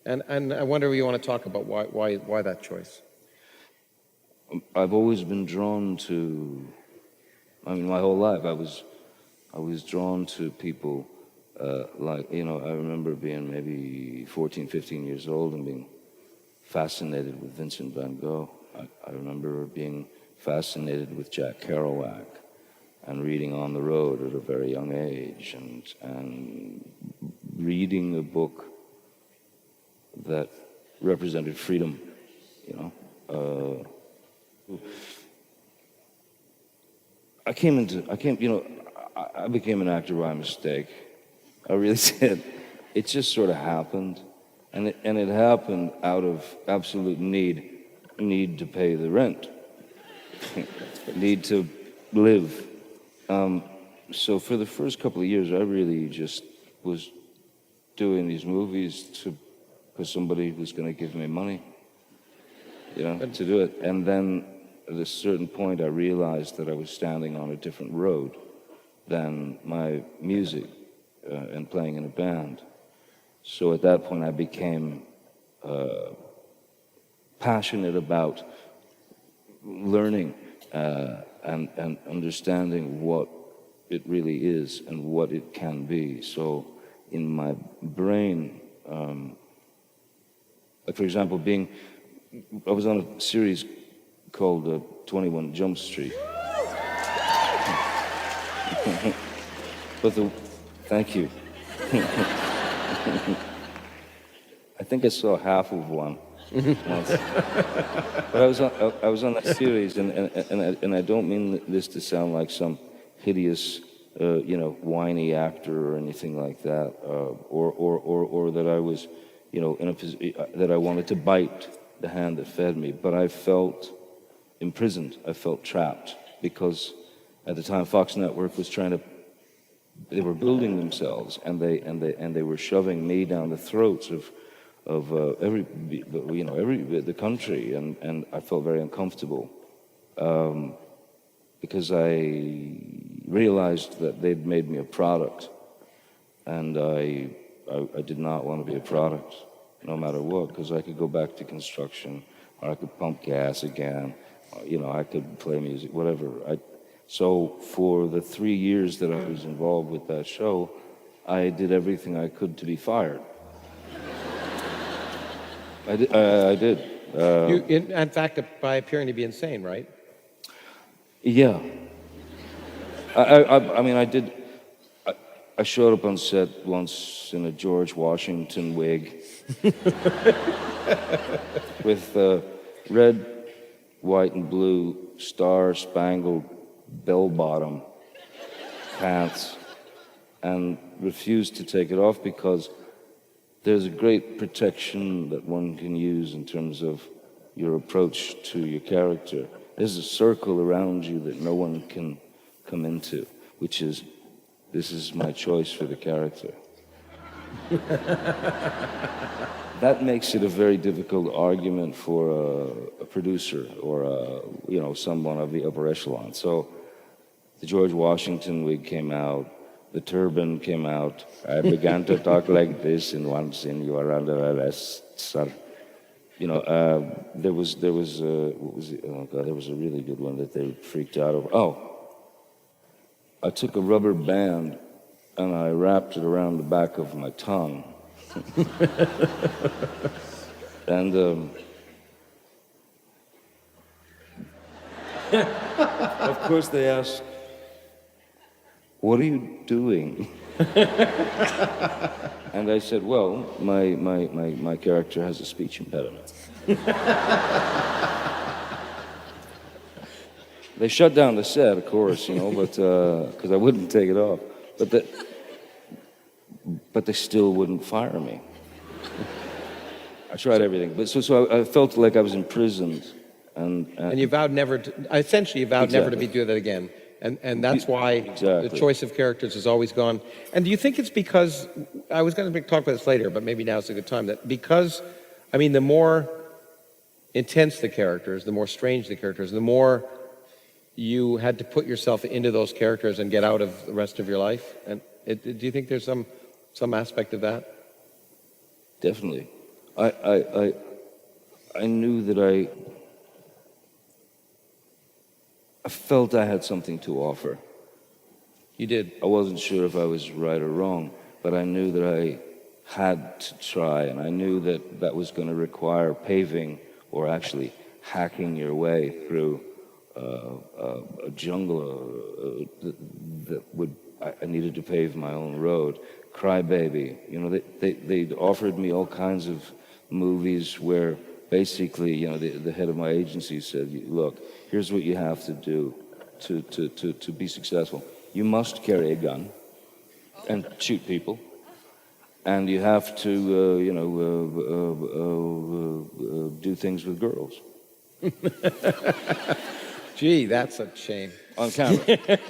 And I wonder if you want to talk about why that choice. I've always been drawn to, I mean, my whole life I was drawn to people like, I remember being maybe 14, 15 years old and being fascinated with Vincent van Gogh. I remember being fascinated with Jack Kerouac and reading On the Road at a very young age and reading a book that represented freedom, I became an actor by mistake. I really did. It just sort of happened, and it happened out of absolute need to pay the rent, need to live. So for the first couple of years, I really just was doing these movies because somebody was going to give me money, to do it. And then at a certain point, I realized that I was standing on a different road than my music and playing in a band. So at that point, I became passionate about learning and understanding what it really is and what it can be. So in my brain, like for example, I was on a series called 21 Jump Street. Thank you. I think I saw half of one once. But I was on that series, and I don't mean this to sound like some hideous, whiny actor or anything like that, or that I was, that I wanted to bite the hand that fed me. But I felt imprisoned. I felt trapped because at the time Fox Network was they were building themselves, and they were shoving me down the throats of the country, and I felt very uncomfortable because I realized that they'd made me a product, and I did not want to be a product, no matter what, because I could go back to construction, or I could pump gas again, I could play music, whatever. So for the 3 years that I was involved with that show, I did everything I could to be fired. I did. In fact, by appearing to be insane, right? Yeah. I mean, I did. I showed up on set once in a George Washington wig with red, white, and blue star-spangled bell-bottom pants, and refused to take it off because there's a great protection that one can use in terms of your approach to your character. There's a circle around you that no one can come into, which is, this is my choice for the character. That makes it a very difficult argument for a producer or someone of the upper echelon. So the George Washington wig came out, the turban came out. I began to talk like this, and once in you are under arrest, sir. There was what was it? Oh God, there was a really good one that they freaked out over. Oh, I took a rubber band and I wrapped it around the back of my tongue. And of course they asked, "What are you doing?" And I said, "Well, my character has a speech impediment." They shut down the set, of course, but because I wouldn't take it off. But they still wouldn't fire me. I tried everything, but so I felt like I was imprisoned, and you vowed never to. Essentially, you vowed never to do that again. And that's why the choice of characters has always gone. And do you think it's because, I was going to talk about this later, but maybe now's a good time, that because, the more intense the characters, the more strange the characters, the more you had to put yourself into those characters and get out of the rest of your life? And do you think there's some aspect of that? definitely. I knew that I felt I had something to offer. You did. I wasn't sure if I was right or wrong, but I knew that I had to try, and I knew that that was going to require paving or actually hacking your way through a jungle that would. I needed to pave my own road. Crybaby, you know, they offered me all kinds of movies where basically, you know, the head of my agency said, "Look, here's what you have to do to be successful. You must carry a gun and shoot people, and you have to, do things with girls Gee, that's a shame. on camera."